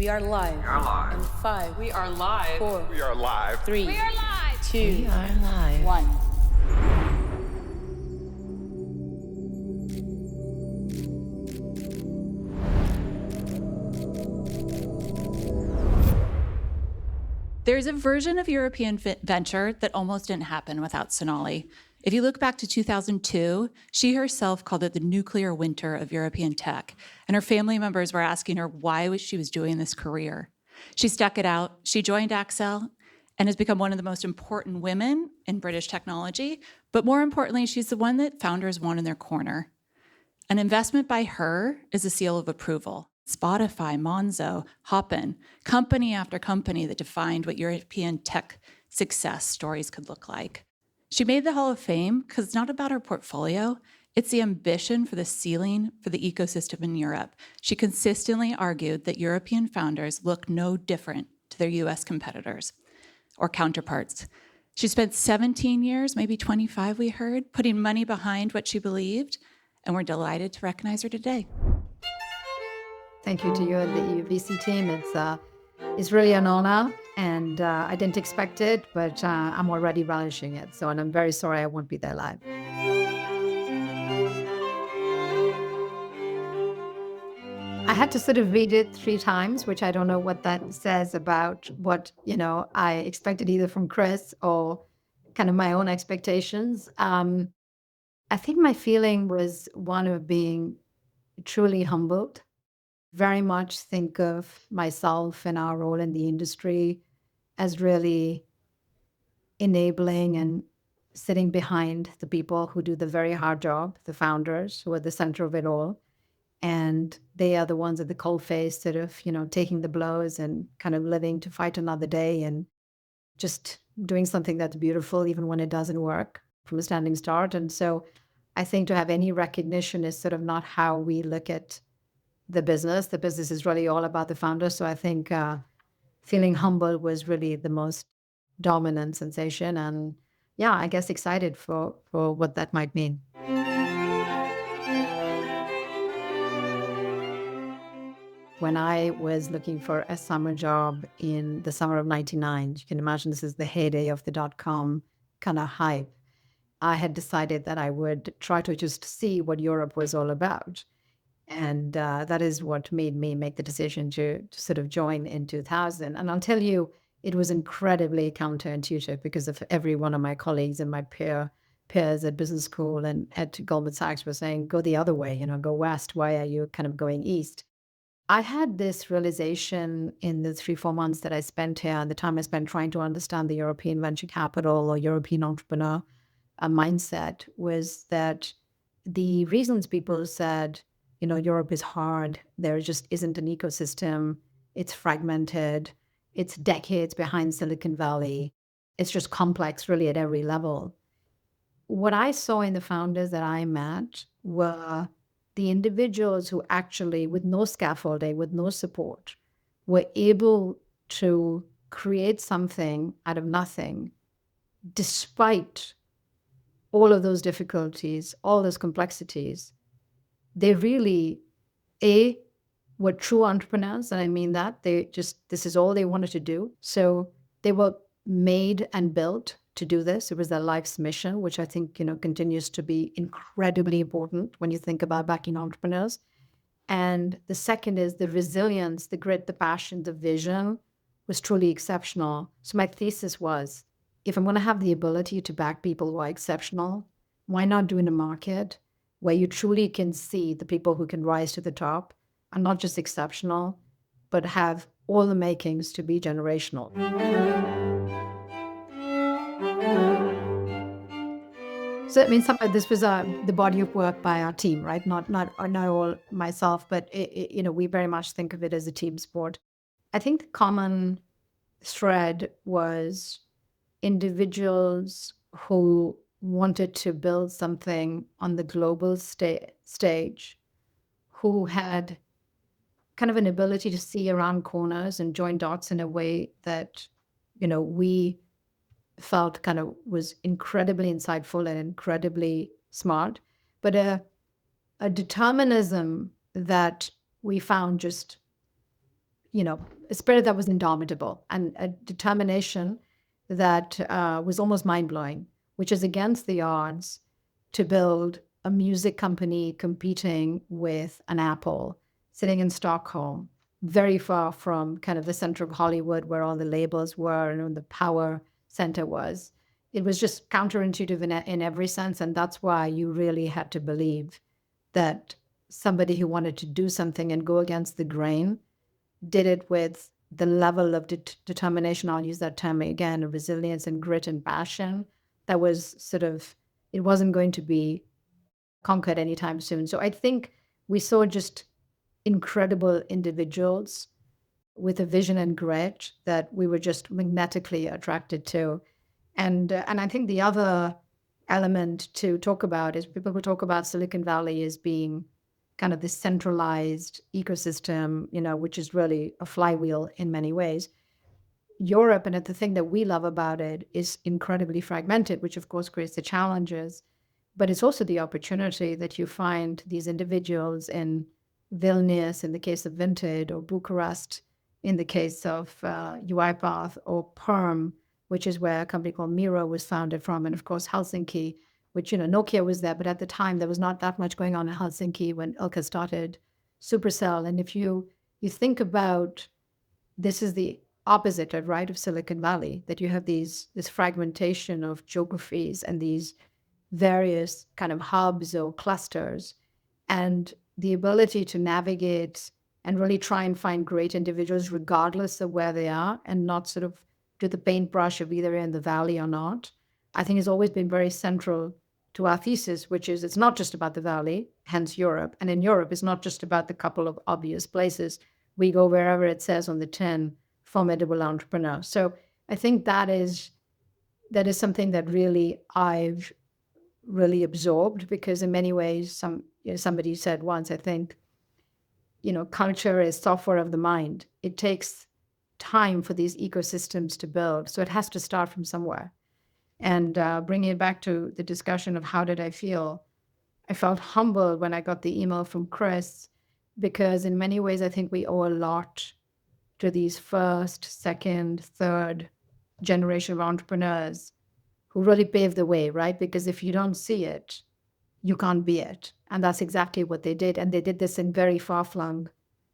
We are live. We are live. In 5. We are live. 4. We are live. 3. We are live. 2. We are live. 1. There's a version of European venture that almost didn't happen without Sonali. If you look back to 2002, she herself called it the nuclear winter of European tech, and her family members were asking her why she was doing this career. She stuck it out, she joined Accel, and has become one of the most important women in British technology, but more importantly, she's the one that founders want in their corner. An investment by her is a seal of approval. Spotify, Monzo, Hopin, company after company that defined what European tech success stories could look like. She made the Hall of Fame because it's not about her portfolio, it's the ambition for the ceiling for the ecosystem in Europe. She consistently argued that European founders look no different to their US competitors or counterparts. She spent 17 years, maybe 25 we heard, putting money behind what she believed, and we're delighted to recognize her today. Thank you to you and the EUVC team. It's really an honor, and I didn't expect it, but I'm already relishing it. And I'm very sorry I won't be there live. I had to sort of read it 3 times, which I don't know what that says about what, I expected either from Chris or kind of my own expectations. I think my feeling was one of being truly humbled. Very much think of myself and our role in the industry as really enabling and sitting behind the people who do the very hard job, the founders who are the center of it all. And they are the ones at the coalface sort of, taking the blows and kind of living to fight another day and just doing something that's beautiful even when it doesn't work from a standing start. And so I think to have any recognition is sort of not how we look at the business. The business is really all about the founders. So I think feeling humble was really the most dominant sensation. And yeah, I guess excited for what that might mean. When I was looking for a summer job in the summer of 99, you can imagine this is the heyday of the .com kind of hype. I had decided that I would try to just see what Europe was all about. And that is what made me make the decision to sort of join in 2000. And I'll tell you, it was incredibly counterintuitive because of every one of my colleagues and my peers at business school and at Goldman Sachs were saying, go the other way, go west. Why are you kind of going east? I had this realization in the 3-4 months that I spent here and the time I spent trying to understand the European venture capital or European entrepreneur mindset was that the reasons people said, Europe is hard. There just isn't an ecosystem. It's fragmented. It's decades behind Silicon Valley. It's just complex really at every level. What I saw in the founders that I met were the individuals who actually, with no scaffolding, with no support, were able to create something out of nothing, despite all of those difficulties, all those complexities. They really, were true entrepreneurs, and I mean that. This is all they wanted to do. So they were made and built to do this. It was their life's mission, which I think, continues to be incredibly important when you think about backing entrepreneurs. And the second is the resilience, the grit, the passion, the vision was truly exceptional. So my thesis was, if I'm going to have the ability to back people who are exceptional, why not do in a market where you truly can see the people who can rise to the top are not just exceptional, but have all the makings to be generational. So I mean, this was the body of work by our team, right? Not all myself, but we very much think of it as a team sport. I think the common thread was individuals who wanted to build something on the global stage, who had kind of an ability to see around corners and join dots in a way that, we felt kind of was incredibly insightful and incredibly smart, but a determinism that we found just a spirit that was indomitable and a determination that was almost mind-blowing, which is against the odds to build a music company competing with an Apple, sitting in Stockholm, very far from kind of the center of Hollywood where all the labels were and the power center was. It was just counterintuitive in every sense, and that's why you really had to believe that somebody who wanted to do something and go against the grain did it with the level of determination, I'll use that term again, of resilience and grit and passion that was sort of, it wasn't going to be conquered anytime soon. So I think we saw just incredible individuals with a vision and grit that we were just magnetically attracted to. And I think the other element to talk about is people will talk about Silicon Valley as being kind of this centralized ecosystem, which is really a flywheel in many ways. Europe, and the thing that we love about it, is incredibly fragmented, which of course creates the challenges, but it's also the opportunity that you find these individuals in Vilnius, in the case of Vinted, or Bucharest, in the case of UiPath, or Perm, which is where a company called Miro was founded from, and of course Helsinki, which, Nokia was there, but at the time there was not that much going on in Helsinki when Ilkka started Supercell. And if you think about, this is the opposite of, right, of Silicon Valley, that you have this fragmentation of geographies and these various kind of hubs or clusters, and the ability to navigate and really try and find great individuals regardless of where they are, and not sort of do the paintbrush of either in the valley or not, I think has always been very central to our thesis, which is it's not just about the valley, hence Europe. And in Europe, it's not just about the couple of obvious places. We go wherever it says on the tin, formidable entrepreneur. So I think that is something that really I've really absorbed, because in many ways, somebody said once, I think, culture is software of the mind. It takes time for these ecosystems to build. So it has to start from somewhere. And bringing it back to the discussion of how did I feel, I felt humbled when I got the email from Chris, because in many ways, I think we owe a lot to these first, second, third generation of entrepreneurs who really paved the way, right? Because if you don't see it, you can't be it. And that's exactly what they did. And they did this in very far-flung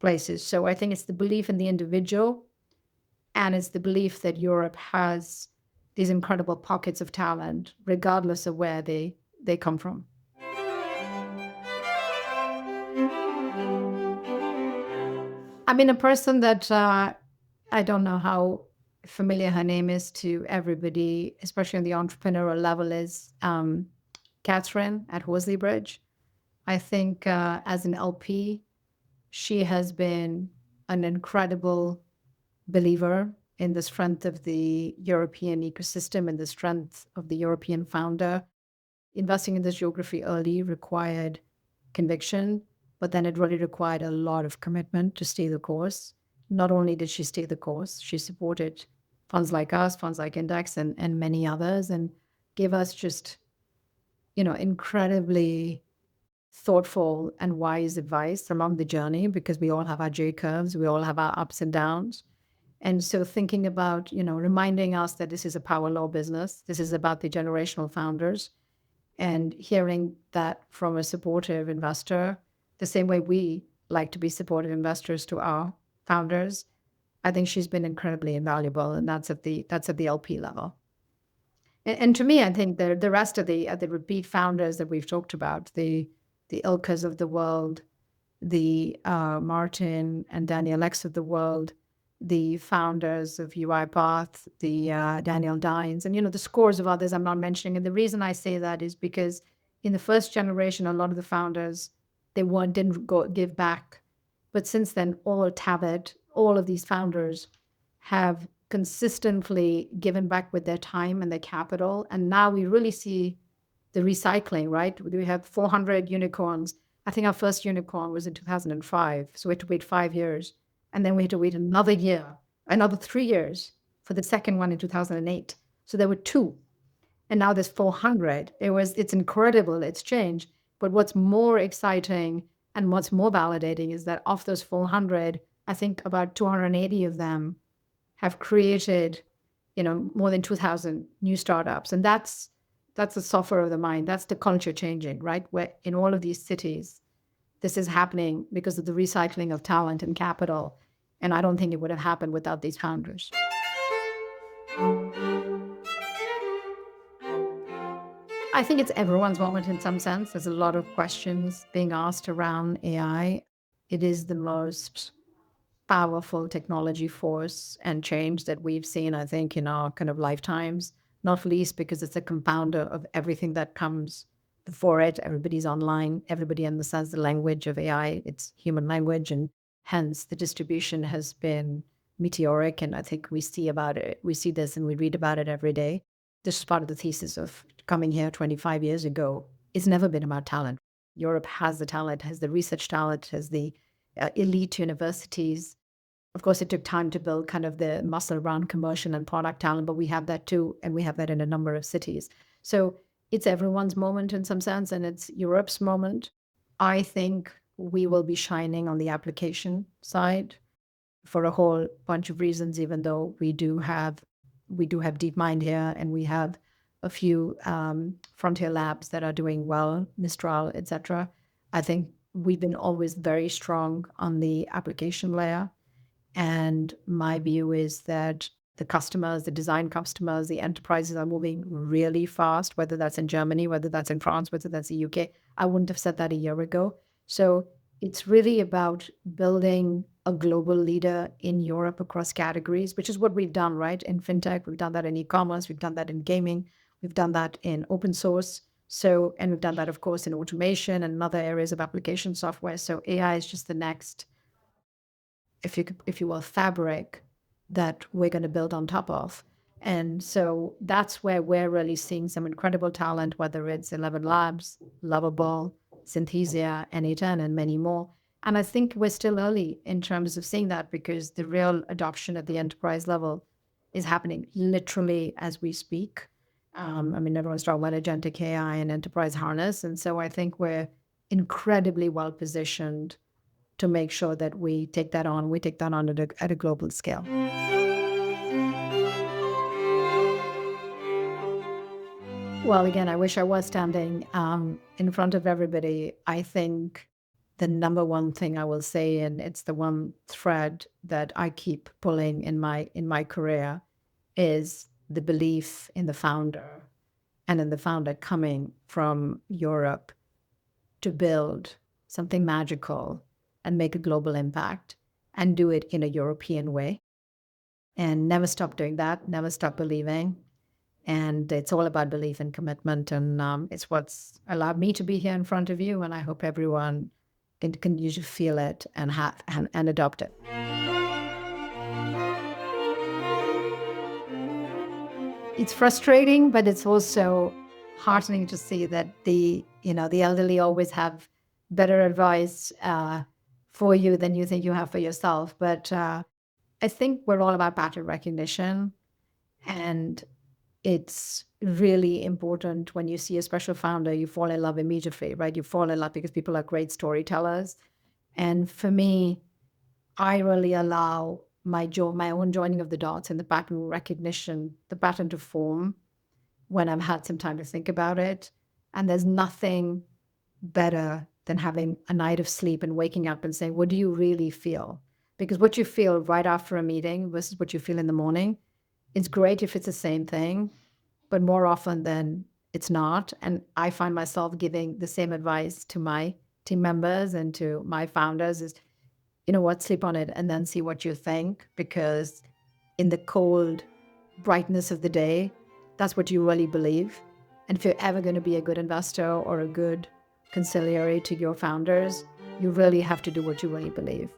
places. So I think it's the belief in the individual, and it's the belief that Europe has these incredible pockets of talent, regardless of where they come from. I mean, a person that I don't know how familiar her name is to everybody, especially on the entrepreneurial level, is Catherine at Horsley Bridge. I think as an LP, she has been an incredible believer in the strength of the European ecosystem and the strength of the European founder. Investing in this geography early required conviction, but then it really required a lot of commitment to stay the course. Not only did she stay the course, she supported funds like us, funds like Index, and many others, and gave us just, incredibly thoughtful and wise advice along the journey, because we all have our J curves, we all have our ups and downs. And so thinking about, reminding us that this is a power law business, this is about the generational founders, and hearing that from a supportive investor, the same way we like to be supportive investors to our founders, I think she's been incredibly invaluable, and that's at the LP level. And to me, I think the rest of the repeat founders that we've talked about, the Ilkas of the world, the Martin and Daniel X of the world, the founders of UiPath, the Daniel Dines, and the scores of others I'm not mentioning. And the reason I say that is because in the first generation, a lot of the founders, didn't give back. But since then, all of these founders have consistently given back with their time and their capital. And now we really see the recycling, right? We have 400 unicorns. I think our first unicorn was in 2005. So we had to wait 5 years. And then we had to wait another year, another 3 years for the second one in 2008. So there were 2. And now there's 400. It's incredible. It's changed. But what's more exciting and what's more validating is that of those 400, I think about 280 of them have created, more than 2,000 new startups. And that's the software of the mind. That's the culture changing, right? Where in all of these cities, this is happening because of the recycling of talent and capital. And I don't think it would have happened without these founders. I think it's everyone's moment in some sense. There's a lot of questions being asked around AI. It is the most powerful technology force and change that we've seen, I think, in our kind of lifetimes, not least because it's a compounder of everything that comes before it. Everybody's online. Everybody understands the language of AI. It's human language, and hence the distribution has been meteoric. And I think we see about it. We see this and we read about it every day. This is part of the thesis of coming here 25 years ago. It's never been about talent. Europe has the talent, has the research talent, has the elite universities. Of course, it took time to build kind of the muscle around commercial and product talent, but we have that too, and we have that in a number of cities. So it's everyone's moment in some sense, and it's Europe's moment. I think we will be shining on the application side for a whole bunch of reasons, even though we do have DeepMind here, and we have a few frontier labs that are doing well, Mistral, etc. I think we've been always very strong on the application layer. And my view is that the customers, the design customers, the enterprises are moving really fast, whether that's in Germany, whether that's in France, whether that's the UK. I wouldn't have said that a year ago. So it's really about building a global leader in Europe across categories, which is what we've done, right? In fintech, we've done that in e-commerce, we've done that in gaming, we've done that in open source. So, and we've done that, of course, in automation and other areas of application software. So AI is just the next, if you will, fabric that we're going to build on top of. And so that's where we're really seeing some incredible talent, whether it's 11 Labs, Lovable, Synthesia, N8N, and many more. And I think we're still early in terms of seeing that, because the real adoption at the enterprise level is happening literally as we speak. Everyone's talking about agentic AI and enterprise harness. And so I think we're incredibly well positioned to make sure that we take that on at a global scale. Well, again, I wish I was standing in front of everybody. I think the number one thing I will say, and it's the one thread that I keep pulling in my career, is the belief in the founder, and in the founder coming from Europe to build something magical and make a global impact and do it in a European way. And never stop doing that, never stop believing. And it's all about belief and commitment. And it's what's allowed me to be here in front of you. And I hope everyone can continue to feel it and adopt it. It's frustrating, but it's also heartening to see that the elderly always have better advice for you than you think you have for yourself. But I think we're all about pattern recognition, and it's really important when you see a special founder, you fall in love immediately, right? You fall in love because people are great storytellers. And for me, I really allow my own joining of the dots and the pattern recognition, the pattern to form when I've had some time to think about it. And there's nothing better than having a night of sleep and waking up and saying, what do you really feel? Because what you feel right after a meeting versus what you feel in the morning, it's great if it's the same thing, but more often than it's not. And I find myself giving the same advice to my team members and to my founders is, sleep on it and then see what you think, because in the cold brightness of the day, that's what you really believe. And if you're ever going to be a good investor or a good conciliary to your founders, you really have to do what you really believe.